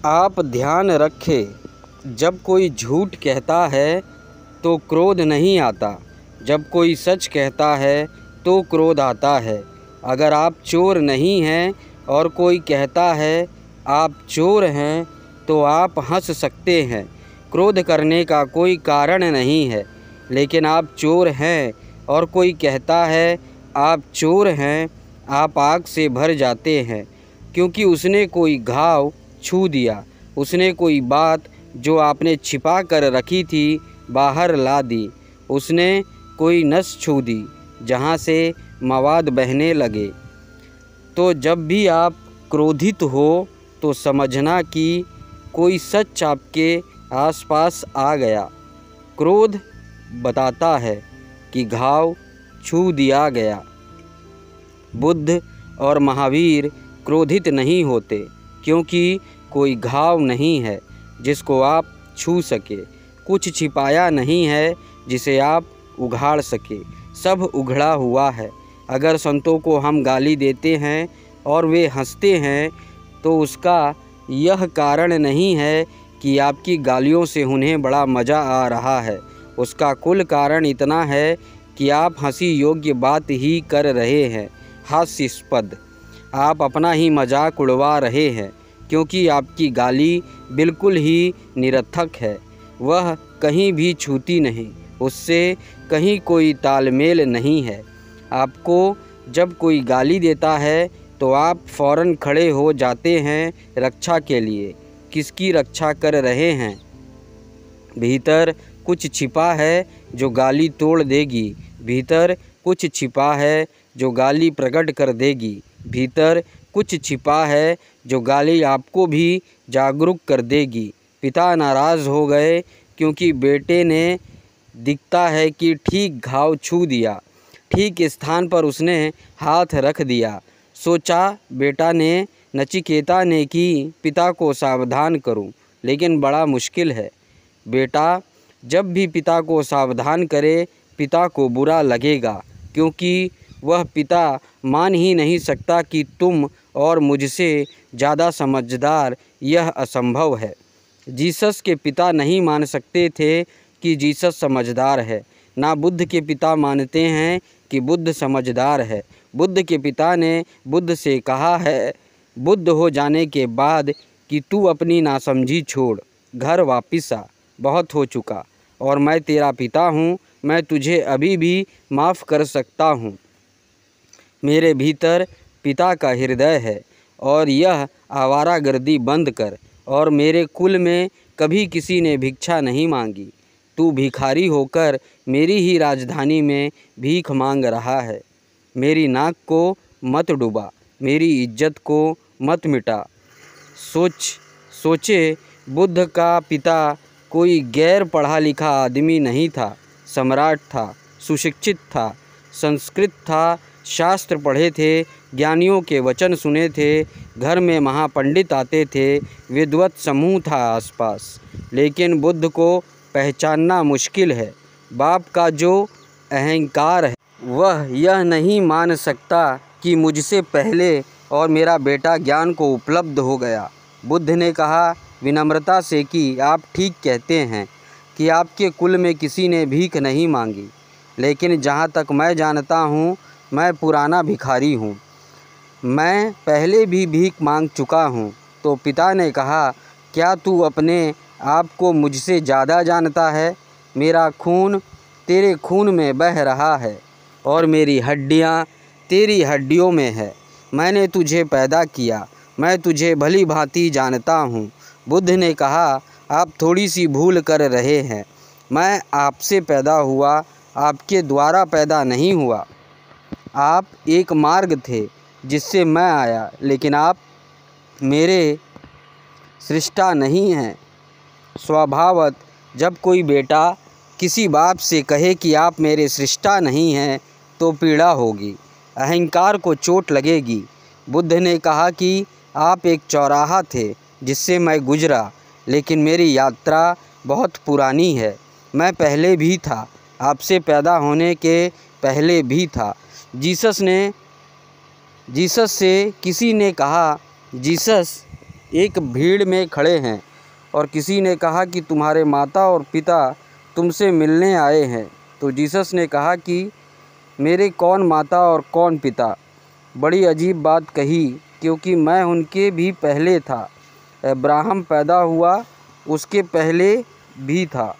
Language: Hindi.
आप ध्यान रखें, जब कोई झूठ कहता है तो क्रोध नहीं आता, जब कोई सच कहता है तो क्रोध आता है। अगर आप चोर नहीं हैं और कोई कहता है आप चोर हैं तो आप हंस सकते हैं। क्रोध करने का कोई कारण नहीं है। लेकिन आप चोर हैं और कोई कहता है आप चोर हैं, आप आग से भर जाते हैं, क्योंकि उसने कोई घाव छू दिया। उसने कोई बात जो आपने छिपा कर रखी थी बाहर ला दी। उसने कोई नस छू दी जहाँ से मवाद बहने लगे। तो जब भी आप क्रोधित हो तो समझना कि कोई सच आपके आसपास आ गया। क्रोध बताता है कि घाव छू दिया गया। बुद्ध और महावीर क्रोधित नहीं होते, क्योंकि कोई घाव नहीं है जिसको आप छू सके, कुछ छिपाया नहीं है जिसे आप उघाड़ सके। सब उघड़ा हुआ है। अगर संतों को हम गाली देते हैं और वे हंसते हैं तो उसका यह कारण नहीं है कि आपकी गालियों से उन्हें बड़ा मज़ा आ रहा है। उसका कुल कारण इतना है कि आप हंसी योग्य बात ही कर रहे हैं, हास्यास्पद। आप अपना ही मजाक उड़वा रहे हैं, क्योंकि आपकी गाली बिल्कुल ही निरर्थक है। वह कहीं भी छूती नहीं, उससे कहीं कोई तालमेल नहीं है। आपको जब कोई गाली देता है तो आप फ़ौरन खड़े हो जाते हैं रक्षा के लिए। किसकी रक्षा कर रहे हैं? भीतर कुछ छिपा है जो गाली तोड़ देगी। भीतर कुछ छिपा है जो गाली प्रकट कर देगी। भीतर कुछ छिपा है जो गाली आपको भी जागरूक कर देगी। पिता नाराज़ हो गए क्योंकि बेटे ने दिखता है कि ठीक घाव छू दिया, ठीक स्थान पर उसने हाथ रख दिया। सोचा बेटा ने, नचिकेता ने कि पिता को सावधान करूं, लेकिन बड़ा मुश्किल है। बेटा जब भी पिता को सावधान करे, पिता को बुरा लगेगा, क्योंकि वह पिता मान ही नहीं सकता कि तुम और मुझसे ज़्यादा समझदार, यह असंभव है। जीसस के पिता नहीं मान सकते थे कि जीसस समझदार है। ना बुद्ध के पिता मानते हैं कि बुद्ध समझदार है। बुद्ध के पिता ने बुद्ध से कहा है बुद्ध हो जाने के बाद कि तू अपनी नासमझी छोड़, घर वापिस आ, बहुत हो चुका, और मैं तेरा पिता हूँ, मैं तुझे अभी भी माफ़ कर सकता हूँ। मेरे भीतर पिता का हृदय है, और यह आवारागर्दी बंद कर। और मेरे कुल में कभी किसी ने भिक्षा नहीं मांगी। तू भिखारी होकर मेरी ही राजधानी में भीख मांग रहा है। मेरी नाक को मत डुबा, मेरी इज्जत को मत मिटा। सोचे बुद्ध का पिता कोई गैर पढ़ा लिखा आदमी नहीं था, सम्राट था, सुशिक्षित था, संस्कृत था, शास्त्र पढ़े थे, ज्ञानियों के वचन सुने थे, घर में महापंडित आते थे, विद्वत समूह था आसपास। लेकिन बुद्ध को पहचानना मुश्किल है। बाप का जो अहंकार है वह यह नहीं मान सकता कि मुझसे पहले और मेरा बेटा ज्ञान को उपलब्ध हो गया। बुद्ध ने कहा विनम्रता से कि आप ठीक कहते हैं कि आपके कुल में किसी ने भीख नहीं मांगी, लेकिन जहाँ तक मैं जानता हूँ मैं पुराना भिखारी हूँ। मैं पहले भी भीख मांग चुका हूँ। तो पिता ने कहा क्या तू अपने आप को मुझसे ज़्यादा जानता है? मेरा खून तेरे खून में बह रहा है और मेरी हड्डियाँ तेरी हड्डियों में है। मैंने तुझे पैदा किया, मैं तुझे भली भांति जानता हूँ। बुद्ध ने कहा आप थोड़ी सी भूल कर रहे हैं। मैं आपसे पैदा हुआ, आपके द्वारा पैदा नहीं हुआ। आप एक मार्ग थे जिससे मैं आया, लेकिन आप मेरे सृष्टा नहीं हैं। स्वभावत जब कोई बेटा किसी बाप से कहे कि आप मेरे सृष्टा नहीं हैं तो पीड़ा होगी, अहंकार को चोट लगेगी। बुद्ध ने कहा कि आप एक चौराहा थे जिससे मैं गुजरा, लेकिन मेरी यात्रा बहुत पुरानी है। मैं पहले भी था, आपसे पैदा होने के पहले भी था। जीसस से किसी ने कहा जीसस एक भीड़ में खड़े हैं और किसी ने कहा कि तुम्हारे माता और पिता तुमसे मिलने आए हैं। तो जीसस ने कहा कि मेरे कौन माता और कौन पिता। बड़ी अजीब बात कही, क्योंकि मैं उनके भी पहले था। अब्राहम पैदा हुआ उसके पहले भी था।